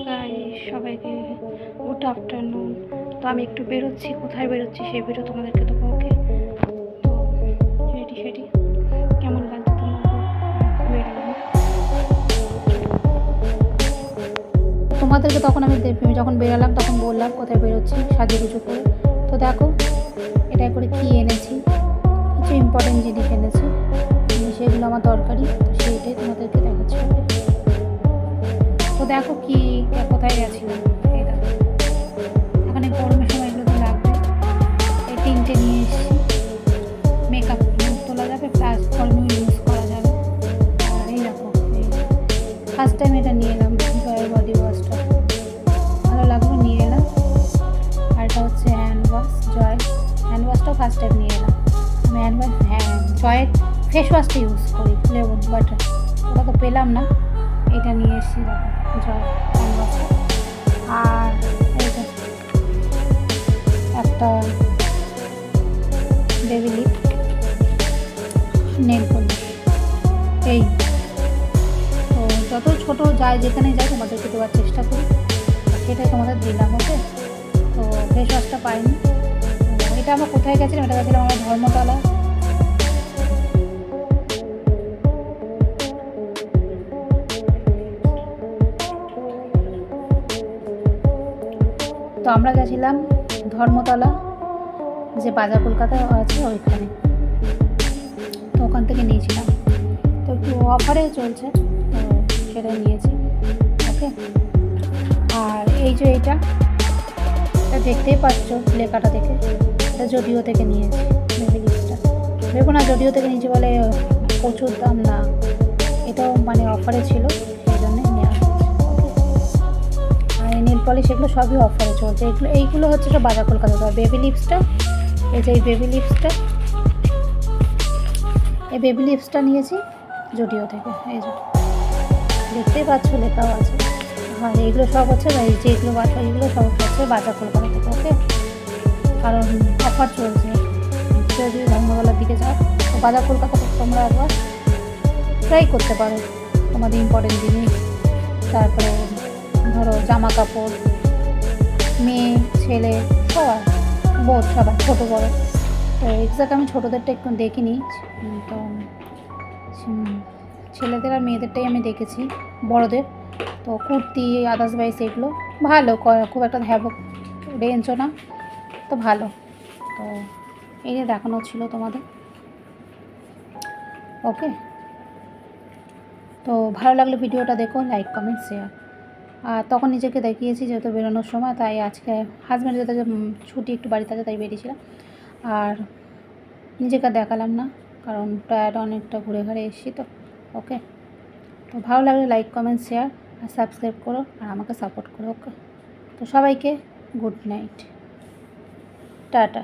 Guys, সবাইকে good afternoon. তো আমি একটু বেরোচ্ছি, কোথায় বেরোচ্ছি সেই ভিডিও তোমাদেরকে দেবো। ওকে, তো রেডি সেডি কেমন লাগছে তোমার বেরোলাম। তোমাদেরকে তখন আমি যখন বেরোলাম তখন বললাম কোথায় বেরোচ্ছি সাজু গুজু করে। তো দেখো এটা করে কি এনেছি, কিছু ইম্পর্টেন্ট জিনিস এনেছি, সেগুলো আমার দরকারি, তো সেইটাই তোমাদেরকে দেখাচ্ছি। তো দেখো কি কোথায় গেছিলাম, এই দেখো এখানে গরমের সময় এগুলো তো লাগবে। এই তিনটে নিয়ে এসেছি, মেকআপ তোলা যাবে প্লাস গরমে ইউজ করা যাবে। আর এই দেখো ফার্স্ট টাইম এটা নিয়ে এলাম, জয়ের বডি ওয়াশটা ভালো লাগলো, নিয়ে এলাম। আর এটা হচ্ছে হ্যান্ড ওয়াশ, জয় হ্যান্ড ওয়াশটাও ফার্স্ট টাইম নিয়ে এলাম। আমি হ্যান্ড ওয়াশ জয়ের ফেস ওয়াশটা ইউজ করি লেবন, বাট ওটা তো পেলাম না, এটা নিয়ে এসেছি দেখো জয় হ্যান্ড ওয়াশটা। আর এইটা একটা বেবি লিপ, নেল পলিশ। এই তো যত ছোটো যায় যেখানে যায় তোমাদেরকে দেওয়ার চেষ্টা করি, সেটাই তোমাদের দিলাম। ওকে, তো ফেস ওয়াশটা পাইনি। এটা আমরা কোথায় গেছিলাম, এটা গেছিলাম আমরা ধর্মতলা। তো আমরা গেছিলাম ধর্মতলা, যে বাজার কলকাতা আছে ওইখানে, তো ওখান থেকে নিয়েছিলাম। তো একটু অফারে চলছে, তো সেটা নিয়েছি। ওকে, আর এই যে এটা দেখতেই পাচ্ছ লেখাটা দেখে, এটা জডিও থেকে নিয়েছি বেবি লিপসটা। দেখো না, জডিও থেকে নিয়েছি বলে প্রচুর দাম না, এটাও মানে অফারে ছিল, সেই জন্যে নেওয়া হয়েছে। আর নীল পলিশ এগুলো সবই অফারে চলছে। এইগুলো হচ্ছে সব বাজার কলকাতা। বেবি লিপসটা, এই যে এই বেবি লিপসটা নিয়েছি জডিও থেকে, এই যে দেখতেই পাচ্ছ লেখাও আছে। আর এইগুলো সব হচ্ছে যেগুলো এইগুলো সব হচ্ছে বাজার কলকাতা থেকে। ওকে, কারণ অফার চলছে, যদি ধর্মতলার দিকে যাও তো বাজার কলকাতা তোমরা একবার ট্রাই করতে পারো। তোমাদের ইম্পর্টেন্ট জিনিস, তারপরে ধরো জামা কাপড়, মেয়ে ছেলে সবার, বোধ সবার, ছোটো বড়ো। তো এক্সাক্ট আমি ছোটোদেরটা একটু দেখিনি, তো ছেলেদের আর মেয়েদেরটাই আমি দেখেছি, বড়োদের। তো কুর্তি, আদার্স বাইস এগুলো ভালো, খুব একটা হ্যাভক রেঞ্জও না, তো ভালো। তো এই যে দেখানো ছিল তোমাদের। ওকে, তো ভালো লাগলে ভিডিওটা দেখো, লাইক কমেন্ট শেয়ার। আর তখন নিজেকে দেখিয়েছি যেহেতু বেরোনোর সময়, তাই আজকে হাজব্যান্ড যেহেতু ছুটি একটু বাড়িতে আছে তাই বেরিয়েছিলাম। আর নিজেকে দেখালাম না, কারণ টায়ার্ড অনেকটা ঘুরে ঘুরে এসেছি তো। ওকে, তো ভালো লাগলে লাইক কমেন্ট শেয়ার আর সাবস্ক্রাইব করো, আর আমাকে সাপোর্ট করো। ওকে, তো সবাইকে গুড নাইট, টাটা।